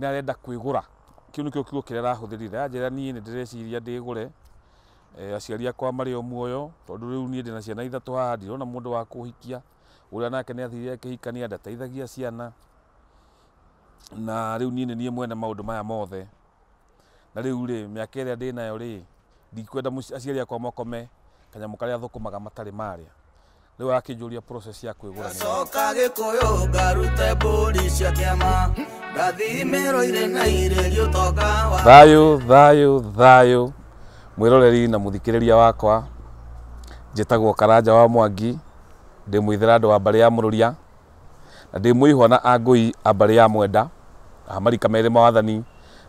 nĩ arenda kwĩgũra. Kĩu nĩkĩo kiugo kĩrĩa arahũthĩrire. Anjĩra niĩ nĩ ndĩreciria ndĩgũre, aciari akwa marĩ o muoyo, tondũ rĩu niĩ ndĩna ciana ithatũ haha, ndirona mũndũ wa kũhikia. Ũrĩa nake nĩ athire akĩhikania, ndateithagia ciana, na rĩu niĩ nĩ niĩ mwene maũndũ maya mothe. Na rĩu rĩ, mĩaka ĩrĩa ndĩnayo rĩ, ndikwenda aciari akwa makome kanyamũ karĩa thũkũmaga matarĩ marĩa. Rĩu akĩnjũria process ya kwĩgũra nĩ coka Gikuyu ngarute mbũri cia kĩama ndathimĩrwo irĩ na irĩrio toka wa thayũ mwĩroreri na mũthikĩrĩria wakwa. Njĩtagwo Karanja wa Mwangi, ndĩ mũithĩra andũ a mbarĩ ya Mũrũria, na ndĩ mũihwa na Angũi a mbarĩ ya Mwenda, a marika merĩ mawathani.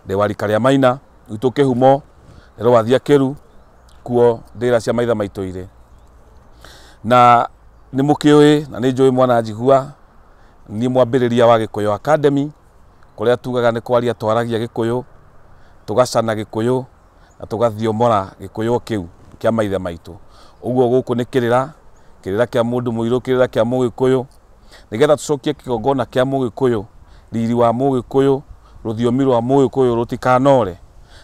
Ndĩ wa rika rĩa Maina, gwitũ kĩhumo nĩ Rũathia Kĩru, kuo ndĩra cia maithe maitũ irĩ. Na nĩ mũkĩũĩ na nĩ njũĩ mwana njigua niĩ mwambĩrĩria wa Gikuyu Academy, kũrĩa tugaga nĩ kwaria twaragia Gĩkũyũ, tũgacana Gĩkũyũ na tũgathiomora Gĩkũyũ kĩu kĩa maithe maitũ. Ũguo gũkũ nĩ kĩrĩra kĩa mũndũ mũirũ, kĩrĩra kĩa Mũgĩkũyũ, nĩgetha tũcokie kĩgongona kĩa Mũgĩkũyũ, riri wa Mũgĩkũyũ, rũthiomi rwa Mũgĩkũyũ rũtikanore.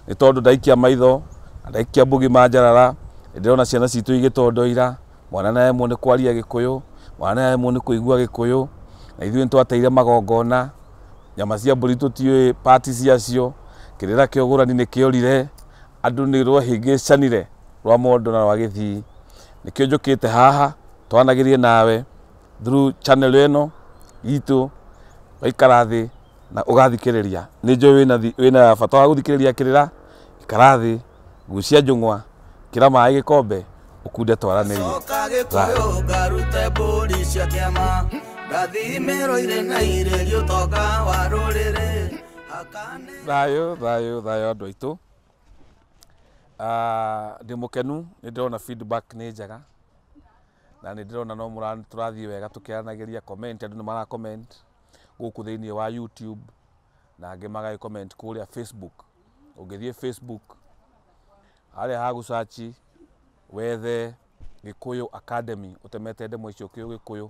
Nĩ tondũ ndaikia maitho, ndaikia mbugi manjarara, ndĩrona ciana citũ igĩtondoira, mwana na emwo nĩ kwaria Gĩkũyũ, mwana na emwo nĩ kũigua Gĩkũyũ, na ithuĩ nĩ twateire magongona, nyama cia mbũri tũtiũĩ pati ciacio, kĩrĩra kĩa ũgũrani nĩ kĩorire, andũ nĩ rwahĩngĩcanire rwa mondo na rwa gĩthii. Nĩkĩo njũkĩte haha twanagĩrie nawe through channel ĩno itũ, waikara thĩ na ũgathikĩrĩria. Nĩ njũĩ wĩna bata wa gũthikĩrĩria kĩrĩra, ikara thĩ, gucia njũng'wa, kĩra maĩ gĩkombe, ũkunde twaranĩrie. coka Gikuyu ngarute mbũri cia kĩama ndathimĩrwo irĩ na irĩrio toka wa rũrĩrĩ thayũ andũ aitũ. Ndĩ mũkenu, nĩ ndĩrona feedback nĩ njega, na nĩ ndĩrona no tũrathiĩ wega tũkĩaranagĩria comment, andũ nĩ mara comment gũkũ thĩinĩ wa YouTube, na angĩ magagĩ comment kũrĩa Facebook. Ũngĩthiĩ Facebook harĩa ha gũcachi wethe Gikuyu Academy, ũtemete ndemwa icio Gĩkũyũ,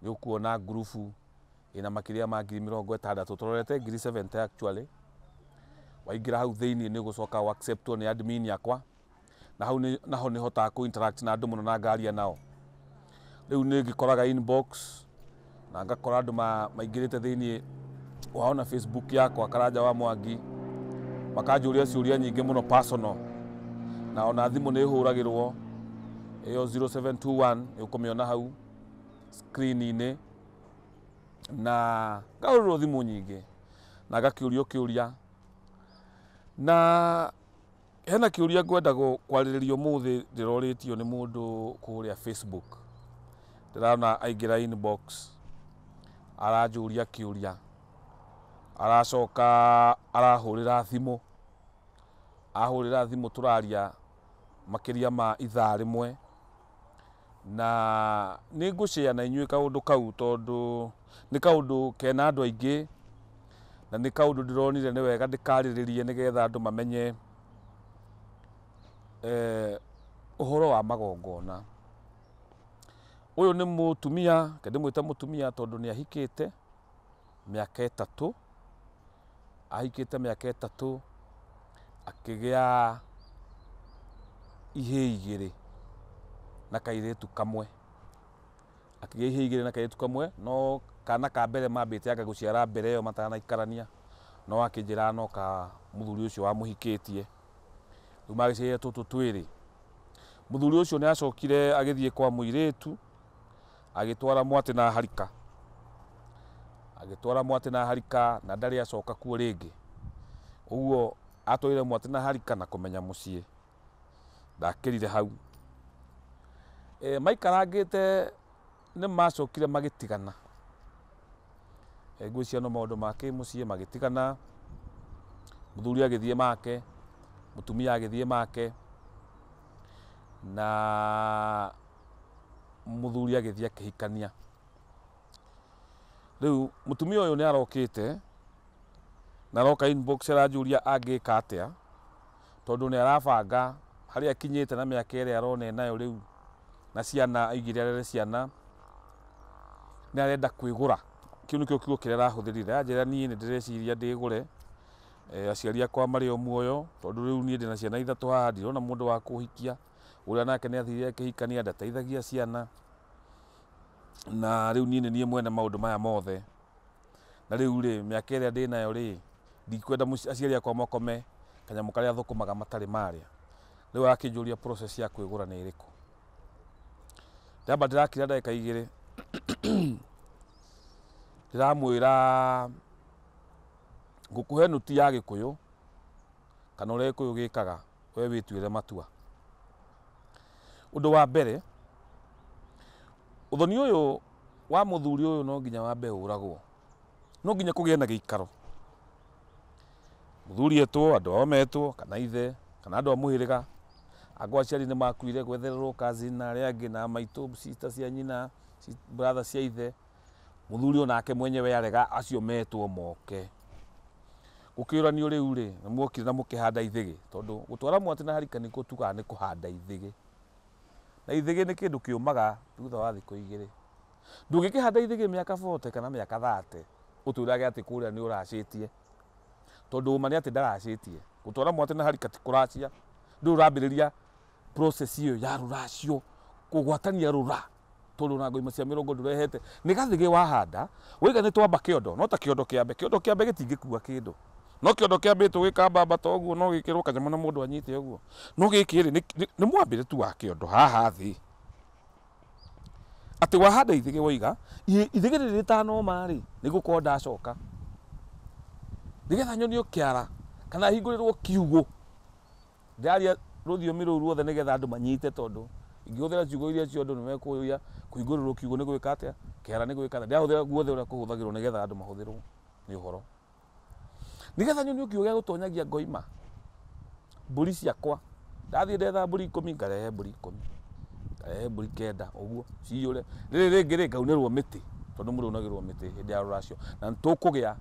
nĩ ũkuona ngurubu ĩna makĩria ma 60,000, tũrorete 70,000 actually. Waingĩra hau thĩinĩ nĩ ũgũcoka u acceptwo nĩ admin yakwa, na hau naho nĩ hotaga ku interact na andũ mũno na ngaria nao. Rĩu nĩ ngĩkoraga inbox na ngakora andũ maingĩrĩte thĩinĩ wao na Facebook yakwa Karanja wa Mwangi, makanjũria ciũria nyingĩ mũno personal, na ona thimũ nĩ hũragĩrwo ĩyo 0721 ũkũmĩona hau screen-inĩ, na ngahũrĩrwo thimũ nyingĩ na ngakĩũrio kĩũria. Na hena kĩũria ngwenda kwarĩrĩria ũmũthĩ ndĩrorĩtio nĩ mũndũ kũrĩa Facebook. Ndĩrona aingĩra inbox aranjũria kĩũria, aracoka arahũrĩra thimũ, tũraria makĩria ma ithaa rĩmwe, na nĩ ngũshare na inyuĩ kaũndũ kau, tondũ nĩ kaũndũ kena andũ aingĩ, na nĩ kaũndũ ndĩronire nĩ wega ndĩkarĩrĩrie nĩgetha andũ mamenye ũhoro wa magongona. Ũyũ nĩ mũtumia, ndĩmwĩte mũtumia tondũ nĩ ahikĩte mĩaka ĩtatũ, akĩgĩa ihĩĩ igĩrĩ na kairĩtu kamwe, no kana ka mbere mambĩte anga gũciara mbere ĩyo matanaikarania, no akĩnjĩra no ka mũthuri ũcio wamũhikĩtie, rĩu magĩciarire tũtũ twĩrĩ. Mũthuri ũcio nĩ acokire agĩthiĩ kwa mũirĩtu, agĩtwara mwatĩ na harika, na ndarĩ acoka kuo rĩngĩ. Ũguo atwarire mwatĩ na harika na kũmenya mũciĩ, ndakĩrire hau. Maikarangĩte nĩ macokire magĩtigana, ngwĩciria no maũndũ ma kĩmũciĩ magĩtigana, mũthuri agĩthiĩ make, mũtumia agĩthiĩ make, na mũthuri agĩthiĩ akĩhikania. Rĩu mũtumia ũyũ nĩ arokĩte na aroka inbox aranjũria angĩka atĩa, tondũ nĩ arabanga harĩa akinyĩte na mĩaka ĩrĩa arona nayo rĩu, na ciana aigĩre arere ciana, nĩ arenda kwĩgũra kiu nikio kiugo kiria rahuthirire njira nie ni ndireciria ndigure aciari akwa mari o muoyo tondu riu nie ndina ciana ithatu haha ndirona mundu wa kuhikia uria nake ni athire akihikania ndateithagia ciana na riu nie nie mwene maundu maya mothe na riu ri miaka iria ndinayo ri ndikwenda aciari akwa makome kanyamu karia thukumaga matari maria riu akinjuria process ya kwigura ni iriku ndamba ndirakira ndagika 2 ndiramwira ngukuhe nuti ya Gikuyu kana uria Gikuyu gikaga we wituire matua. Undu wa mbere uthoni uyu wa muthuri uyu no nginya wambe uragwo, no nginya kugie na giikaro muthuri etwo andu ao metwo kana ithe kana andu a muhiriga agwa aciari ni makuire gwethererwo cousin na aria angi na maitu sister cia nyina brother cia ithe muthuri onake mwenyewe arega acio metwo moke gukiuranio riu ri na mwokire na mukihanda ithigi tondu gutwara mwati na harika ni kutuga ni kuhanda ithigi na ithigi ni kindu kiumaga thutha wa thiku 2 ndungikihanda ithigi miaka 40 kana miaka 30 uturage ati kuria ni uracitie tondu uma ni ati ndaracitie gutwara mwati na harika ti kuracia ndu urambiriria process iyo ya Ruracio kugwatania rura tondu na ngoima cia mirongo ndurehete ni gathigi wahanda wiga ni twamba kiondo no ta kiondo kiambe gitingikua kindu no kiondo kiambe tugikamba bata oguo no gikirwo kanyama na mundu anyite oguo no gikiri ni mwambire tu wa kiondo haha thi ati wahanda ithigi wiga ithigi riri tanoma ri ni gukorwo ndacoka nigetha nyonio kiara kana hingurirwo kiugo ndaria ruthiomi ruu ruothe nigetha andu manyite tondu ingihũthĩra ciugo iria ciondo nĩ mekuya kũhingũrĩrwo kiugo nĩ gwĩka atĩa kĩara nĩ gwĩka atĩa ndahũthĩra guothe ũrĩa kũhũthagĩrwo nĩgetha andũ mahũthĩrwo nĩ ũhoro nĩgetha nyonio kiugo gĩa gũtonyagia ngoima mbũri ciakwa ndathiĩ ndetha mbũri 10 ngarehe mbũri 10 ngarehe mbũri 9 ũguo ciyũre rĩrĩ rĩngĩ rĩ ngaunĩrwo mĩtĩ tondu mũrĩunagĩrwo mĩtĩ hĩndĩ ya Ruracio na nĩtũkũgĩa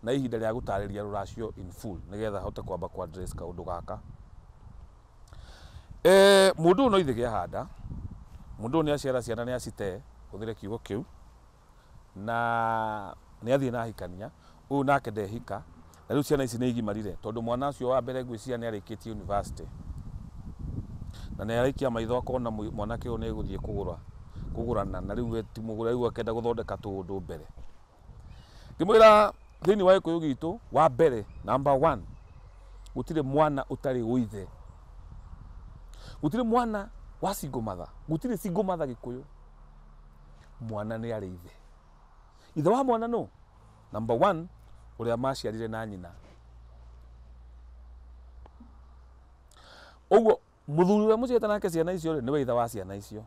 na ihinda rĩa gũtarĩria Ruracio in full nĩgetha hote kwamba kwa address kaũndũ gaka mundu no ithige handa mundu ni aciara ciana ni acite huthire kiugo kiu na ni athie na hikania uyu nake ndehika na riu ciana ici ni igimarire tondu mwana ucio wa mbere ngwiciria ni arikitie university na ni arikia maitho akona mwanake uyu ni guthie kugurana na riu ti mugura riu akenda guthondeka tundu mbere ngimwira thini wa Gikuyu gitu wa mbere number 1 gutire mwana utari uithe gutire mwana wa single mother gutire single mother Gikuyu mwana ni ari ithe wa mwana no number 1 uria maciarire na nyina oguo muthuri uria mucieta nake ciana icio ni we ithe wa ciana icio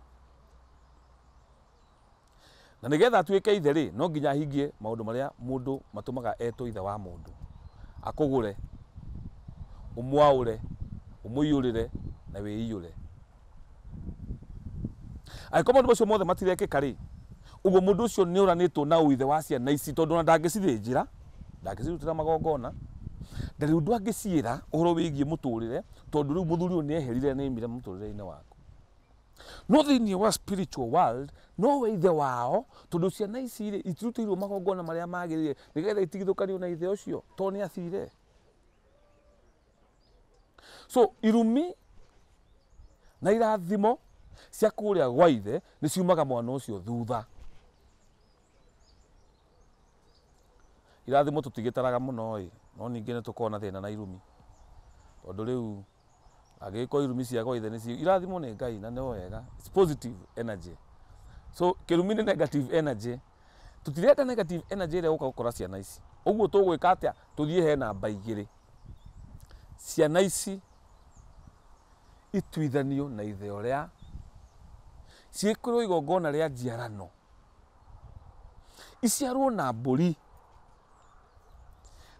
na nigetha atuike ithe ri no nginya hingie maundu maria mundu matumaga eto ithe wa mundu akugure umwaure umuyurire na wiyure aiko mundu ucio mothe matirekeka ri uguo mundu ucio ni uranitwo na uithe wa ciana ici tondu ndangicithinjira ndangicirutira magongona ndari undu angiciira uhoro wigie muturire tondu riu muthuri ni eherire ni mire muturire-ini waku no thiini wa spiritual world no we ithe wao tondu ciana ici ri itirutirwo magongona maria magirire nigetha itigithukanio na ithe ucio to ni athire so irumi na irathimo cia kuria gwa ithe ni ciumaga mwana ucio thutha irathimo tutigitaraga muno no ningi ni tukona thina na irumi tondu riu agiko irumi cia gwa ithe ni irathimo ni Ngai na no wega it's positive energy so kirumi ni negative energy tutirenda negative energy ire gukora ciana ici uguo tugwika atia tuthie he namba 2 ciana ici ituithanio na ithe uria ciikirwo igongona ria njiarano iciarwo na mburi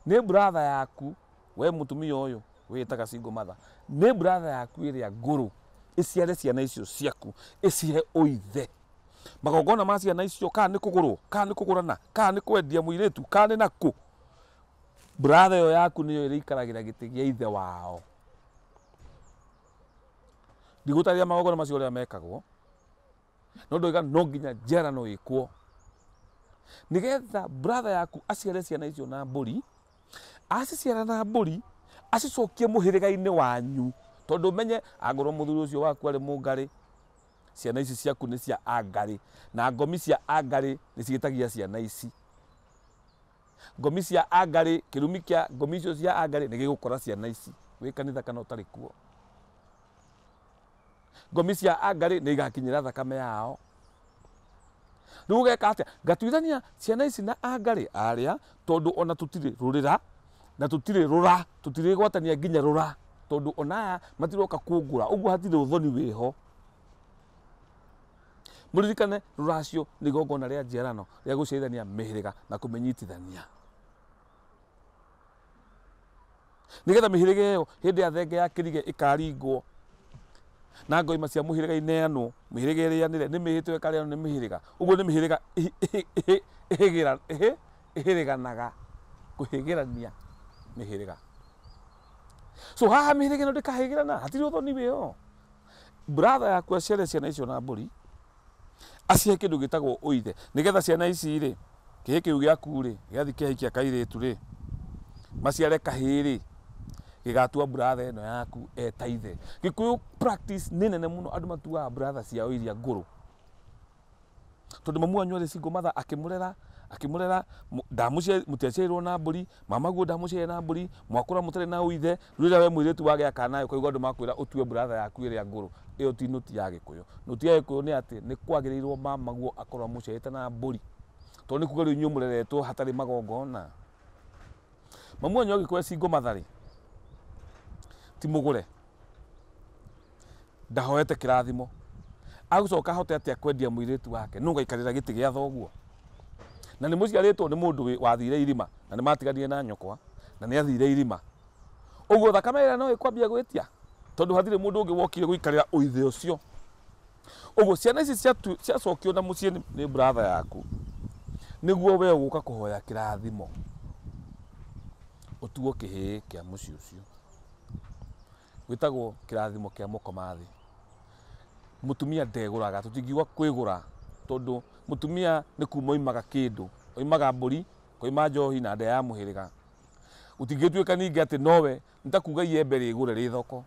ni brother yaku we mutumia uyu witaga single mother ni brother yaku iria nguru iciare ciana icio ciaku icihe uithe magongona ma ciana icio kana ni kugurwo kana ni kugurana kana ni kwendia muiritu kana ni naku brother yo yaku niyo irikaragira giti gia ithe wao ndigutaria magongona macio uria mekagwo no ndoiga no nginya njiarano ikwo nigetha brother yaku aciare ciana icio na mburi, aciciara na mburi acicokie muhiriga-ini wanyu, tondu menye angorwo muthuri ucio waku ari mungari, ciana ici ciaku ni cia angari, na ngomi cia angari ni ciitagia ciana ici. Ngomi cia angari, kirumi kia ngomi icio cia angari ni gigukora ciana ici wi kanitha kana utari kuo. Ngomi cia angari ni igakinyira thakame yao. Riu geka atia ngatuithania ciana ici na angari aria, tondu ona tutiri rurira na tutiri rura, tutiri gwatania nginya rura, tondu onaya matiroka kungura, uguo hatiri uthoni wiho. Muririkane ruracio ni igongona ria njiarano ria guceithania mihiriga na kumenyitithania, nigetha mihiriga iyo hindi ya thenge ya kirige ikaringwo na ngoima cia muhiriga ineanwo, mihiriga irianire ni mihitwe ikareanwo ni mihiriga, uguo ni mihiriga ihiriganaga, kuhigirania mihiriga. So haha mihiriga ino ndikahigirana, hatiri uthoni wiho. Brother yaku aciare ciana icio na mburi, acihe kindu gitagwo uithe, nigetha ciana ici ri kihi kiu giaku ri giathi kiahikia kairitu ri maciare kahiri gigatua brother ino yaku eta ithe. Gikuyu practice ni nene muno, andu matuaga brother ciao iria nguru, tondu mamu wanyu ari single mother akimurera mutiaciarirwo na mburi, mamaguo ndamuciarire na mburi, mwakura mutari na uithe, rira we mwiritu wagea kana yo koigwa andu makwira utue brother yaku iria nguru. Iyo ti nuti ya Gikuyu. Nuti ya Gikuyu ni ati ni kwagirirwo mamaguo akorwo muciarite na mburi, tondu ni kuga riu inyu mureretwo hatari magongona. Mamu wanyu agikuwa single mother ri ti mugure, ndahoete kirathimo, agucoka hote atia kwendia mwiritu wake, nunga ikarira giti gia thoguo, na ni muciaritwo ni mundu wathire irima na ni matiganire na nyokwa na ni athire irima, uguo thakame ira no ikwambia gwitia, tondu hathire mundu ungi wokire guikarira uithe ucio. Uguo ciana ici ciacokio na mucii ni brother yaku, niguo we uguka kuhoya kirathimo, utuo kihii kia mucii ucio witagwo kirathimo kia mukomathi. Mutumia ndeguraga, tutingiuga kwigura, tondu mutumia ni kuma oimaga kindu, oimaga mburi, koima njohi na nda ya muhiriga. Utingituika ningi ati nowe nitakuga iembe rigure ri thoko,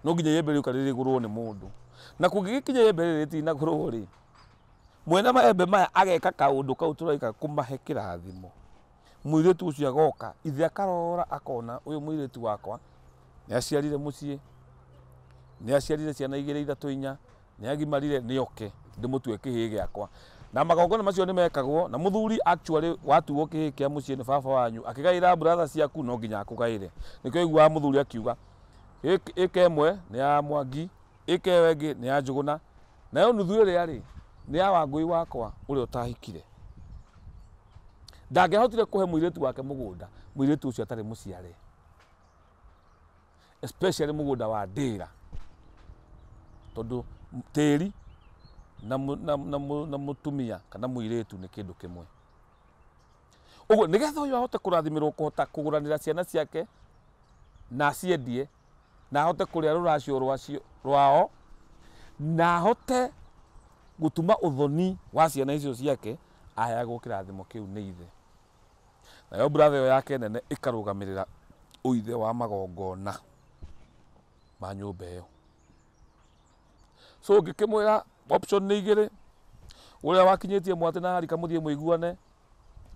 no nginya iembe riu kari rigurwo ni mundu, na kungigikinya iembe riri ritinagurwo ri, mwena maembe maya ageka kaundu kau turaika kumahe kirathimo. Mwiritu ucio agoka ithe akarora akona uyu mwiritu wakwa ni aciarire mucii, ni aciarire ciana 2 3 4, ni agimarire ni oke ndimutue kihi giakwa. Na magongona macio ni mekagwo, na muthuri actually watuo kihi kia mucii ni baba wanyu akigaira brother ciaku no nginya akugaire. Nikio igwa muthuri akiuga ike imwe ni ya Mwangi, ike wengi ni ya Njuguna, na yo nuthu iri ari ni ya Wangui wakwa uri utahikire. Ndangehotire kuhe mwiritu wake mugunda, mwiritu ucio atari muciare, especially mugunda wa ndira, tondu tiri na mutumia kana mwiritu ni kindu kimwe. Uguo nigetha uyu ahote kurathimirwo kuhota kuguranira ciana ciake na aciendie, na ahote kuria ruracio rwao, na ahote gutuma uthoni wa ciana icio ciake, aheagwo kirathimo kiu ni ithe. Nayo brother yake nene ikarugamirira uithe wa magongona ma nyumba iyo. So ngikimwira option ni igiri, uria wakinyitie mwate na harika muthie muiguane,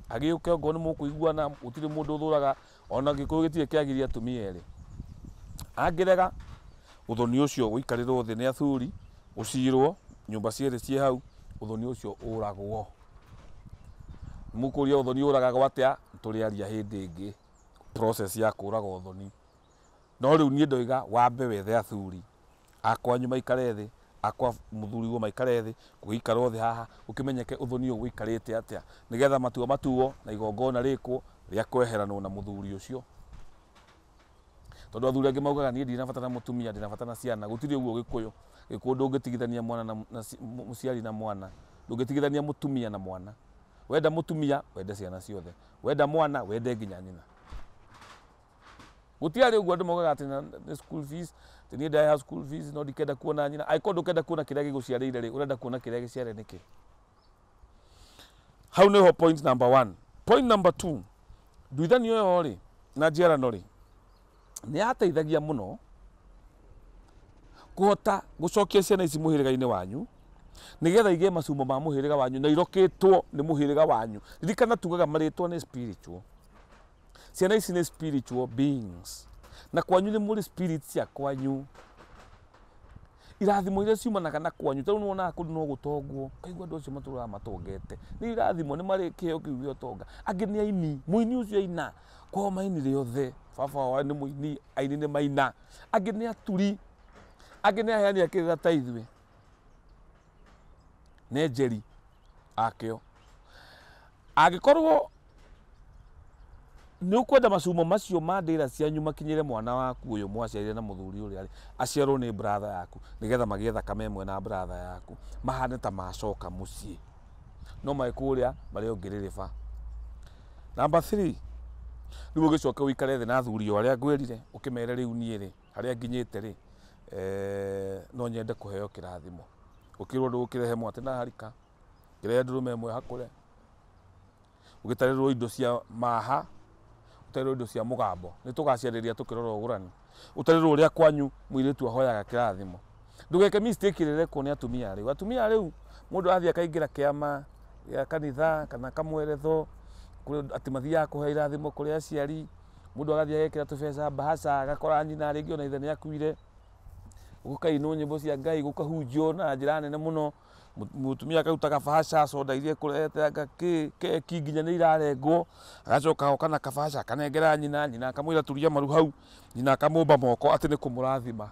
agiuke ngo ni mukuiguana, utiri mundu uthuraga ona Gikuyu gitire kiagiria atumia eri. Angirega uthoni ucio wikarirwo thi ni athuri, ucirwo nyumba ciere cie hau, uthoni ucio uragwo. Mukuria uthoni uragagwo atia, turiaria hindi ingi process ya kuraga uthoni. No riu nie ndoiga wambe wethe athuri akwa nyuma ikare thi, akwa muthuri wo maikare thi, kuikarwo thi haha ukimenyeke uthoni uyu wikarite atia, nigetha matua matuo na igongona rikwo ria kweheranwo na muthuri ucio. Tondu athuri angi maugaga nie ndinabatara mutumia, ndinabatara ciana, gutiri uguo Gikuyu. Gikuyu ndungitigithania mwana na muciari na mwana, ndungitigithania mutumia na mwana. Wenda mutumia wende ciana ciothe, wenda mwana wende nginya nyina. Gutiari uguo andu maugaga ati na school fees, tini ndaya school fees no ndikenda kuona nyina. Aiko ndukenda kuona kiria giguciarire ri, urenda kuona kiria giciare niki. hau niho point number 1. Point number 2, nduithanio yo ri na njiarano ri ni ateithagia muno kuhota gucokia ciana ici muhiriga-ini wanyu nigetha ige macumo ma muhiriga wanyu na irokitwo ni muhiriga wanyu. Ririkana tugaga maritwa ni spiritual. Ciana ici ni spiritual beings, na kwanyu ni muri spirit cia kwanyu. Irathimo iria ciumanaga na kwanyu, tondũ nĩwonaga kũndũ no gũtongwo, kaigua andũ acio matũraga matongete, nĩ irathimo, nĩ marĩ kĩheo kĩu gĩa ũtonga. Angĩ nĩ aini, mũini ũcio aina, kwao mainire othe, baba wao nĩ mũini, aini nĩ maina. Angĩ nĩ aturi, angĩ nĩ aheani a kĩrĩra ta ithuĩ, nĩ njeri akĩo. Angĩkorwo nĩ ũkwenda macumo macio ma ndĩra cianyu makinyĩre mwana waku ũyũ mwaciarire na mũthuri ũrĩa aciarwo nĩ brother yaku, nĩgetha magĩe thakame ĩmwe na brother yaku, mahane ta macoka mũciĩ, no magĩkũrĩa marĩ ongĩrĩrĩba. Number 3, rĩu ũgĩcoke ũikare thĩ na athuri arĩa ngwĩrire ũkĩmere rĩu niĩ rĩ harĩa nginyĩte rĩ, no nyende kũheo kĩrathimo. Ũkĩrwo ndũgũkĩrehe mwatĩ na harika, kĩrehe ndũrũme ĩmwe hakũre, ũgĩtarĩrwo indo cia maha, ũtarĩrwo indo cia mũgambo, nĩ tũgaciarĩria tũkĩrora ũgũrani, ũtarĩrwo ũrĩa kwanyu mũirĩtu ahoyaga kĩrathimo. Ndũgeke mistake ĩrĩa ĩrekwo nĩ atumia rĩu. Atumia rĩu mũndũ athiĩ akaingĩra kĩama gĩa kanitha kana kamweretho atĩ mathiaga kũhe irathimo kũrĩ aciari, mũndũ agathiĩ agekĩra tũbeca mbahaca, agakora nyina rĩngĩ ona ithe nĩ akuire, gũkainwo nyĩmbo cia Ngai, gũkahunjio na njĩra nene mũno, mũtumia akaruta gabahaca, soda iria ekũrehete, keki nginya nĩ irarengwo, agacoka oka na kabahaca akanengera nyina, nyina akamwĩra turia maru hau, nyina akamũmba moko atĩ nĩ kũmũrathima.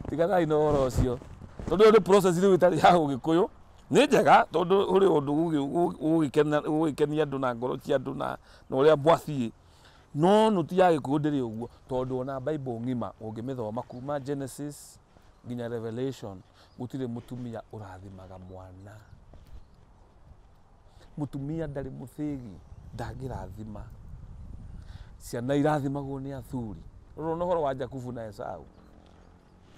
Tiganai na ũhoro ũcio, tondũ ĩyo nĩ process rĩu ĩtarĩ ya Ũgĩkũyũ. Nĩ njega tondũ ũrĩ ũndũ ũgũgĩkenia andũ na ngoro cia andũ na ũrĩa mwathiĩ, no nũti ya Gĩkũyũ ndĩrĩ ũguo, tondũ ona Bible ng'ima ũngĩmĩthoma kuma Genesis nginya Revelation gũtirĩ mũtumia ũrathimaga mwana. Mũtumia ndarĩ mũthĩgi, ndangĩrathima. Ciana irathimagwo nĩ athuri. Rora na ũhoro wa Jakubu na Esau,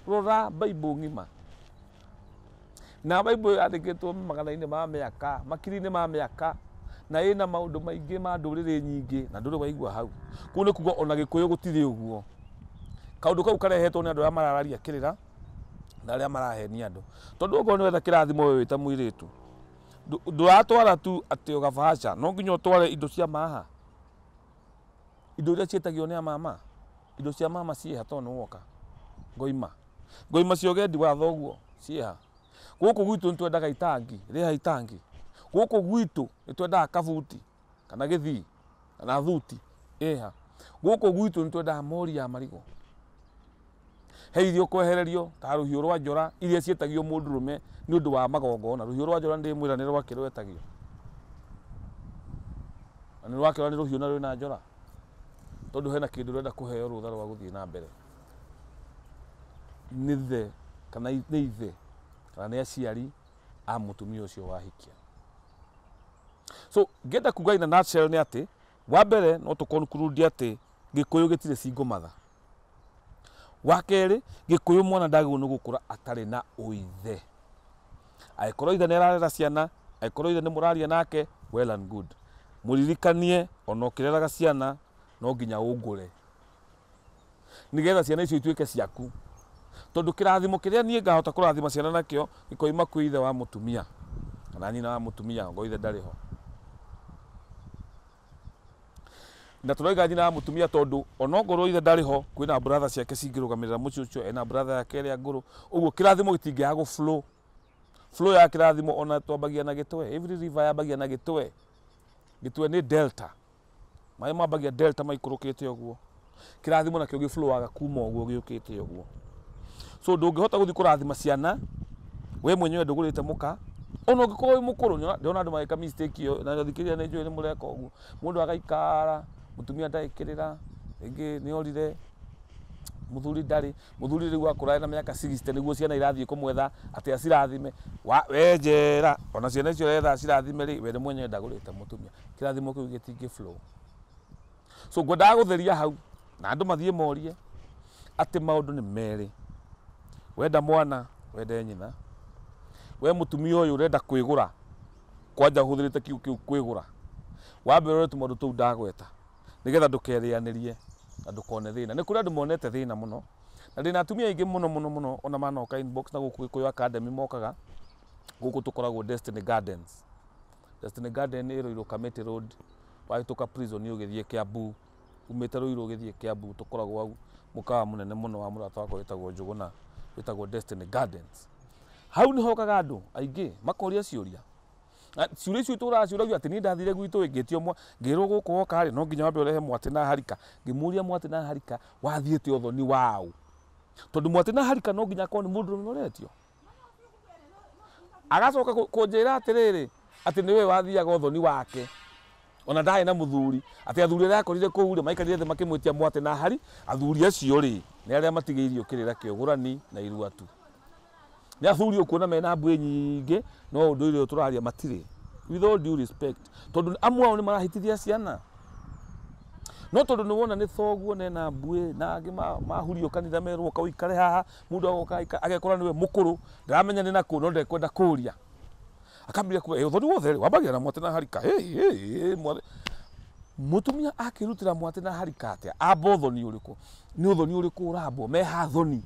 rora Bible ng'ima, na Bible yandĩkĩtwo magana-inĩ ma mĩaka, makiri-inĩ ma mĩaka, na ĩna maũndũ maingĩ ma ndũrĩrĩ nyingĩ, na ndũrĩ waigua hau. Kũu nĩ kuga ona Gĩkũyũ gũtirĩ ũguo. Kaũndũ kau karehetwo nĩ andũ arĩa marararia kĩrĩra na arĩa marahenia andũ. Tondũ okorwo nĩ wetha kĩrathimo we wĩta mũirĩtu, ndũratwara tu atĩ o gabahaca, no nginya ũtware indo cia maha, indo iria ciĩtagio nĩ mama, indo cia mama ciĩha tondũ nĩ woka, ngoima cia ũgendi wa thoguo ciĩha. Gũkũ gwitũ nĩ twendaga itangi, rĩha itangi. Gũkũ gwitũ nĩ twendaga kabuti kana gĩthii kana thuti ĩha. Gũkũ gwitũ nĩ twendaga mori ya marigũ, he irio kwehererio ta rũhiũ rwa njora iria ciĩtagio mũndũrũme nĩ ũndũ wa magongona. Rũhiũ rwa njora ndĩmwĩra nĩ rwake rwetagio, na nĩ rwakĩrwo nĩ rũhiũ na rwĩna njora, tondũ hena kĩndũ ũrenda kũheo rũtha rwa gũthiĩ na mbere. Nĩ ithe kana nĩ ithe kana nĩ aciari a mũtumia ũcio wahikia. So ngenda kuga in a nutshell nĩ atĩ, wa mbere no tũkonclude atĩ Gĩkũyũ gĩtirĩ single mother. Wa kerĩ, Gĩkũyũ mwana ndagĩrĩirwo nĩ gũkũra atarĩ na ũithe. Angĩkorwo ithe nĩ ararera ciana, angĩkorwo ithe nĩ mũraria nake, well and good. Mũririkanie ona ũkĩreraga ciana no nginya ũngũre, nĩgetha ciana icio ituĩke ciaku. Tondũ kĩrathimo kĩrĩa niĩ ngahota kũrathima ciana nakĩo gĩkoima kwĩ ithe wa mũtumia kana nyina wa mũtumia, ngo ithe ndarĩ ho. Na tũroiga nyina wa mũtumia tondũ onokorwo ithe ndarĩ ho, kwĩna brother ciake cingĩrũgamĩrĩra mũciĩ ũcio, ena brother yake ĩrĩa ngũrũ, ũguo kĩrathimo gĩtingĩaga gũ flow ya kĩrathimo. Ona twambagia na gĩtwe, every river yambagia na gĩtwe. Gĩtwe nĩ delta, maĩ mambagia delta maikũrũkĩte ũguo, kĩrathimo nakĩo gĩflowaga kuma ũguo gĩũkĩte ũguo. So ndũngĩhota gũthiĩ kũrathima ciana we mwenyewe ndũgũrĩte mũka, ona ũngĩkorwo wĩ mũkũrũ. Ndĩrona andũ magĩka mistake ĩyo, na thikĩrĩria nĩ njũĩ nĩ mũreka ũguo. Mũndũ agaikara, mũtumia ndaĩkĩrĩra, rĩngĩ nĩ orire, mũthuri ndarĩ, mũthuri rĩu akũra na mĩaka 60 nĩguo ciana irathiĩ kũmwetha atĩ acirathime. We njera, ona ciana icio retha acirathime rĩ, we nĩ mwenyewe ndagũrĩte mũtumia. Kĩrathimo kĩu gĩtingĩ flow. So ngwendaga gũtheria hau na andũ mathiĩ morie atĩ maũndũ nĩ merĩ. Wenda mwana, wende nyina. We mũtumia ũyũ ũrenda kwĩgũra kwanja huthirite kiu kwigura wambe rore tumundu tu ndagweta nigetha ndukerianirie na ndukone thina ni kuri andu monete thina muno na ndina atumia aingi muno ona manoka inbox na guku Gikuyu Academy mokaga guku tukoragwo Destiny Gardens. Destiny Garden iro Kamiti Road wahituka prison ugithie Kiambu umite Ruiru ugithie Kiambu tukoragwo au mukawa munene muno wa murata wako witagwo Njuguna witagwo Destiny Gardens. Hau ni hokaga andu aingi makoria ciuria ciuria icio turaciuragio ati ni ndathire gwitu ingitio mwa ngirwo guku woka ri no nginya wambe urehe mwati na harika ngimuria mwati na harika wathiete uthoni wao tondu mwati na harika no nginya ko ni mundu noretio agacoka kunjira atiriri ati niwe wathiaga uthoni wake ona ndae na muthuri ati athuri ria akorire kuu ri maikarire the makimwitia mwati na hari athuri acio ri ni aria matigeirio kirira kiogurani na iruatu ni athuri ukuona mena mbwe nyingi no undu ile turaria matire with all due respect tondu amwe ao ni marahitithia ciana no tondu ni wona ni thoguo nena mbwe na angi mahurio kanitha merwo kawikare haha mundu agoka agekora niwe mukuru ndiramenya ni naku no ndekwenda kuria akambia ku uthoni wothe wambagia na mwate na harika mutumia akirutira mwate na harika atia amba uthoni uriku ni uthoni uriku urabo meha thoni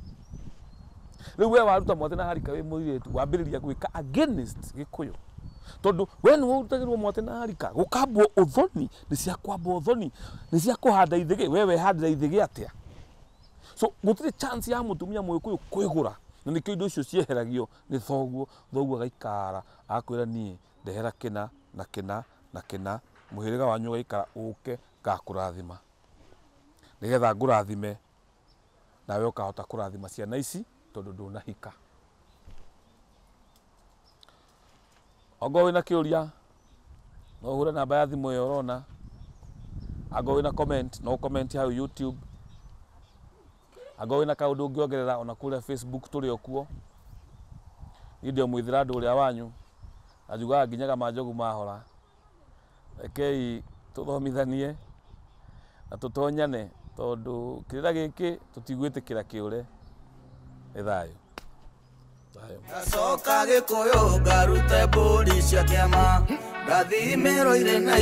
riu we waruta mwate na harika wi muiritu wambiriria gwika against Gikuyu tondu we ni urutagirwo mwate na harika gukambwo uthoni ni cia kwamba uthoni ni cia kuhanda ithigi wewe handira ithigi atia so gutire chance ya mutumia Muikuyu kwigura na nikio indo icio cieheragio ni thoguo agaikara akwira nie ndehera kina na kina na kina muhiriga wanyu gaikara uke ngakurathima nigetha ngurathime nawe ukahota kurathima ciana ici tondu ndunahika ogo wina kiuria no hura namba ya thimu yo urona ago wina comment no comment hau YouTube ago wina kaundu ngiongerera ona kule Facebook turi okuo ndio mwithira andu uria wanyu ajuga nginyaga majogu mahora ekei tuthomithanie na tutonyane tondu kirira giki tutigwitikira kiure ethayo Gacoka Gikuyu ngarute mburi cia kiama ndathimiro ire na